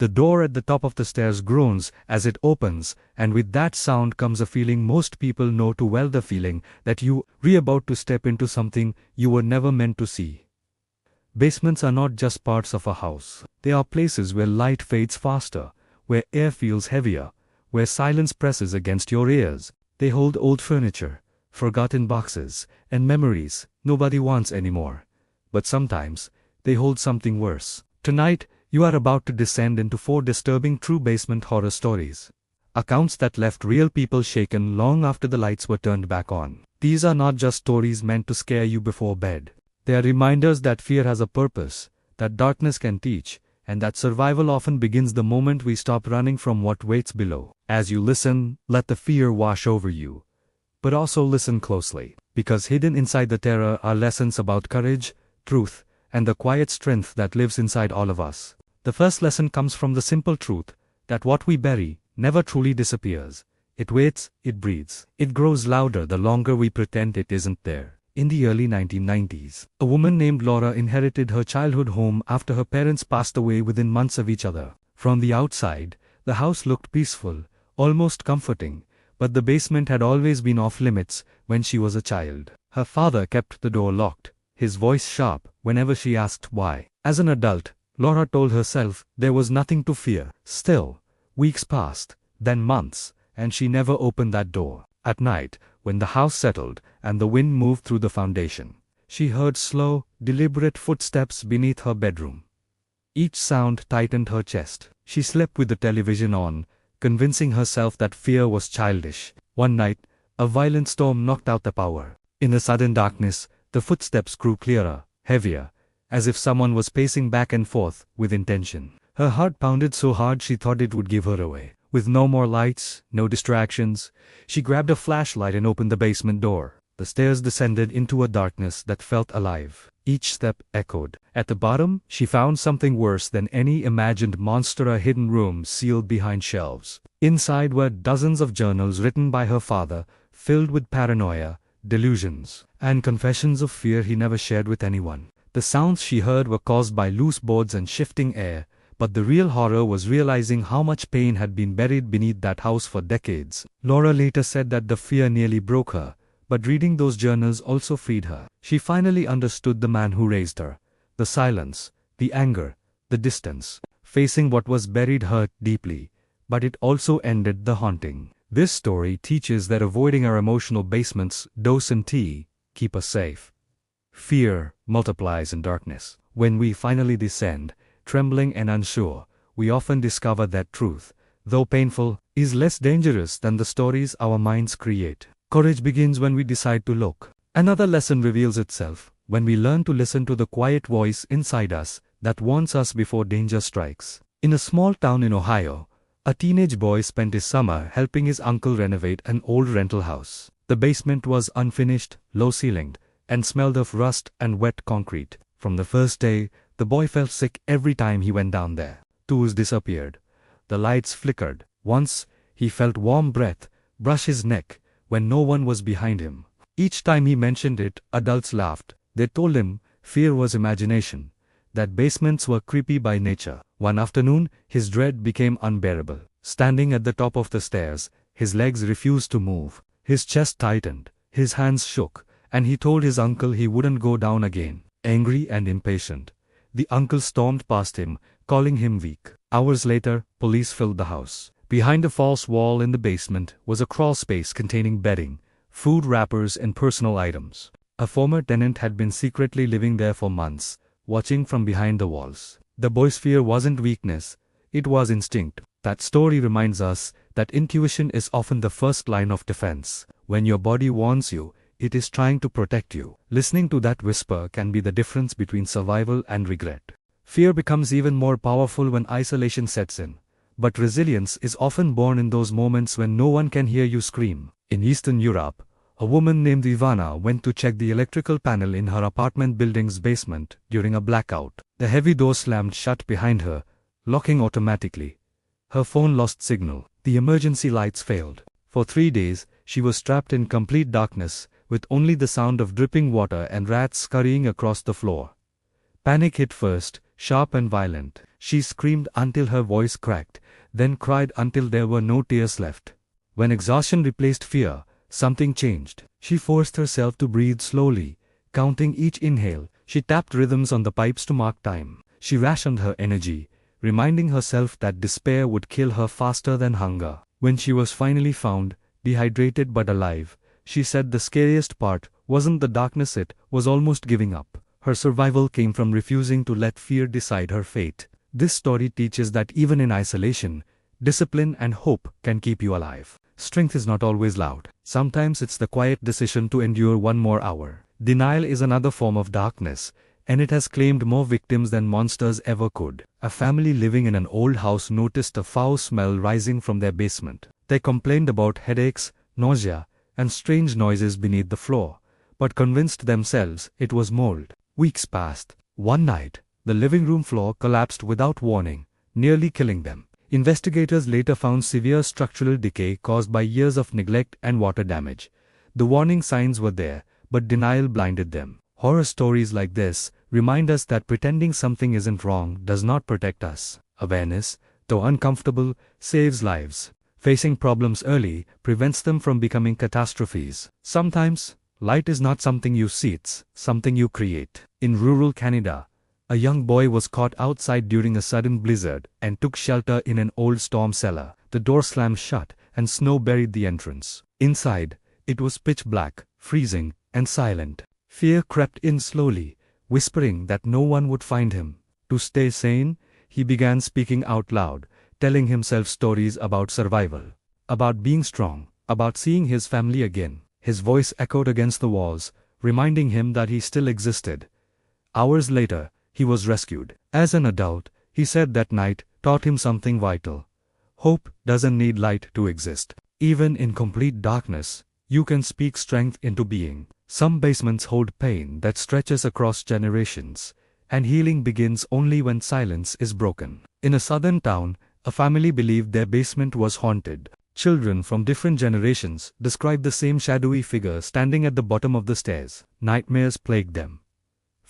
The door at the top of the stairs groans as it opens, and with that sound comes a feeling most people know too well, the feeling that you are about to step into something you were never meant to see. Basements are not just parts of a house. They are places where light fades faster, where air feels heavier, where silence presses against your ears. They hold old furniture, forgotten boxes, and memories nobody wants anymore. But sometimes, they hold something worse. Tonight, you are about to descend into 4 disturbing true basement horror stories. Accounts that left real people shaken long after the lights were turned back on. These are not just stories meant to scare you before bed. They are reminders that fear has a purpose, that darkness can teach, and that survival often begins the moment we stop running from what waits below. As you listen, let the fear wash over you. But also listen closely, because hidden inside the terror are lessons about courage, truth, and the quiet strength that lives inside all of us. The first lesson comes from the simple truth that what we bury never truly disappears. It waits, it breathes. It grows louder the longer we pretend it isn't there. In the early 1990s, a woman named Laura inherited her childhood home after her parents passed away within months of each other. From the outside, the house looked peaceful, almost comforting, but the basement had always been off limits when she was a child. Her father kept the door locked, his voice sharp whenever she asked why. As an adult, Laura told herself there was nothing to fear. Still, weeks passed, then months, and she never opened that door. At night, when the house settled and the wind moved through the foundation, she heard slow, deliberate footsteps beneath her bedroom. Each sound tightened her chest. She slept with the television on, convincing herself that fear was childish. One night, a violent storm knocked out the power. In the sudden darkness, the footsteps grew clearer, heavier, as if someone was pacing back and forth with intention. Her heart pounded so hard she thought it would give her away. With no more lights, no distractions, she grabbed a flashlight and opened the basement door. The stairs descended into a darkness that felt alive. Each step echoed. At the bottom, she found something worse than any imagined monster, a hidden room sealed behind shelves. Inside were dozens of journals written by her father, filled with paranoia, delusions, and confessions of fear he never shared with anyone. The sounds she heard were caused by loose boards and shifting air, but the real horror was realizing how much pain had been buried beneath that house for decades. Laura later said that the fear nearly broke her, but reading those journals also freed her. She finally understood the man who raised her. The silence, the anger, the distance. Facing what was buried hurt deeply, but it also ended the haunting. This story teaches that avoiding our emotional basements, dose and tea, keep us safe. Fear multiplies in darkness. When we finally descend, trembling and unsure, we often discover that truth, though painful, is less dangerous than the stories our minds create. Courage begins when we decide to look. Another lesson reveals itself when we learn to listen to the quiet voice inside us that warns us before danger strikes. In a small town in Ohio, a teenage boy spent his summer helping his uncle renovate an old rental house. The basement was unfinished, low-ceilinged, and smelled of rust and wet concrete. From the first day, the boy felt sick every time he went down there. Tools disappeared. The lights flickered. Once, he felt warm breath brush his neck when no one was behind him. Each time he mentioned it, adults laughed. They told him fear was imagination, that basements were creepy by nature. One afternoon, his dread became unbearable. Standing at the top of the stairs, his legs refused to move. His chest tightened, his hands shook, and he told his uncle he wouldn't go down again. Angry and impatient, the uncle stormed past him, calling him weak. Hours later, police filled the house. Behind a false wall in the basement was a crawl space containing bedding, food wrappers and personal items. A former tenant had been secretly living there for months, watching from behind the walls. The boy's fear wasn't weakness, it was instinct. That story reminds us that intuition is often the first line of defense. When your body warns you, it is trying to protect you. Listening to that whisper can be the difference between survival and regret. Fear becomes even more powerful when isolation sets in. But resilience is often born in those moments when no one can hear you scream. In Eastern Europe, a woman named Ivana went to check the electrical panel in her apartment building's basement during a blackout. The heavy door slammed shut behind her, locking automatically. Her phone lost signal. The emergency lights failed. For 3 days, she was trapped in complete darkness, with only the sound of dripping water and rats scurrying across the floor. Panic hit first, sharp and violent. She screamed until her voice cracked, then cried until there were no tears left. When exhaustion replaced fear, something changed. She forced herself to breathe slowly, counting each inhale. She tapped rhythms on the pipes to mark time. She rationed her energy, reminding herself that despair would kill her faster than hunger. When she was finally found, dehydrated but alive, she said the scariest part wasn't the darkness, it was almost giving up. Her survival came from refusing to let fear decide her fate. This story teaches that even in isolation, discipline and hope can keep you alive. Strength is not always loud. Sometimes it's the quiet decision to endure one more hour. Denial is another form of darkness, and it has claimed more victims than monsters ever could. A family living in an old house noticed a foul smell rising from their basement. They complained about headaches, nausea, and strange noises beneath the floor, but convinced themselves it was mold. Weeks passed. One night, the living room floor collapsed without warning, nearly killing them. Investigators later found severe structural decay caused by years of neglect and water damage. The warning signs were there, but denial blinded them. Horror stories like this remind us that pretending something isn't wrong does not protect us. Awareness, though uncomfortable, saves lives. Facing problems early prevents them from becoming catastrophes. Sometimes, light is not something you see, it's something you create. In rural Canada, a young boy was caught outside during a sudden blizzard and took shelter in an old storm cellar. The door slammed shut and snow buried the entrance. Inside, it was pitch black, freezing, and silent. Fear crept in slowly, whispering that no one would find him. To stay sane, he began speaking out loud, telling himself stories about survival, about being strong, about seeing his family again. His voice echoed against the walls, reminding him that he still existed. Hours later, he was rescued. As an adult, he said that night taught him something vital. Hope doesn't need light to exist. Even in complete darkness, you can speak strength into being. Some basements hold pain that stretches across generations, and healing begins only when silence is broken. In a southern town, a family believed their basement was haunted. Children from different generations described the same shadowy figure standing at the bottom of the stairs. Nightmares plagued them.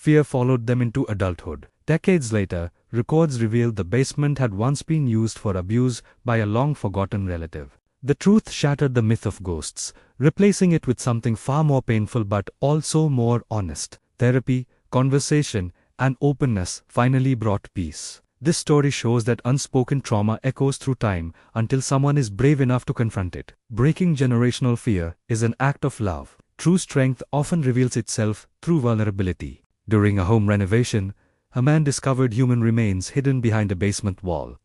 Fear followed them into adulthood. Decades later, records revealed the basement had once been used for abuse by a long-forgotten relative. The truth shattered the myth of ghosts, replacing it with something far more painful but also more honest. Therapy, conversation, and openness finally brought peace. This story shows that unspoken trauma echoes through time until someone is brave enough to confront it. Breaking generational fear is an act of love. True strength often reveals itself through vulnerability. During a home renovation, a man discovered human remains hidden behind a basement wall.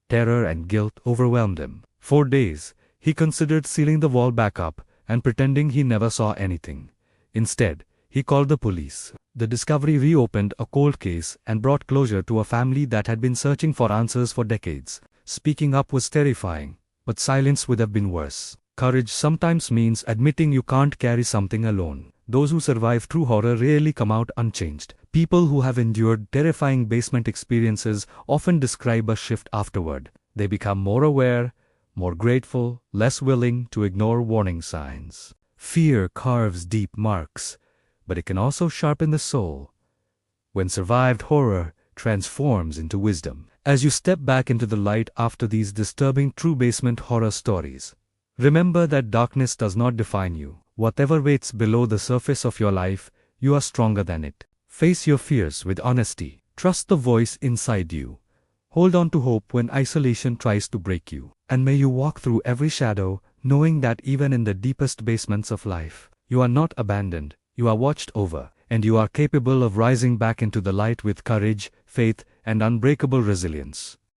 Terror and guilt overwhelmed him. For days, he considered sealing the wall back up and pretending he never saw anything. Instead, he called the police. The discovery reopened a cold case and brought closure to a family that had been searching for answers for decades. Speaking up was terrifying, but silence would have been worse. Courage sometimes means admitting you can't carry something alone. Those who survive true horror rarely come out unchanged. People who have endured terrifying basement experiences often describe a shift afterward. They become more aware, more grateful, less willing to ignore warning signs. Fear carves deep marks, but it can also sharpen the soul. When survived, horror transforms into wisdom. As you step back into the light after these disturbing true basement horror stories, remember that darkness does not define you. Whatever waits below the surface of your life, you are stronger than it. Face your fears with honesty. Trust the voice inside you. Hold on to hope when isolation tries to break you. And may you walk through every shadow, knowing that even in the deepest basements of life, you are not abandoned, you are watched over, and you are capable of rising back into the light with courage, faith, and unbreakable resilience.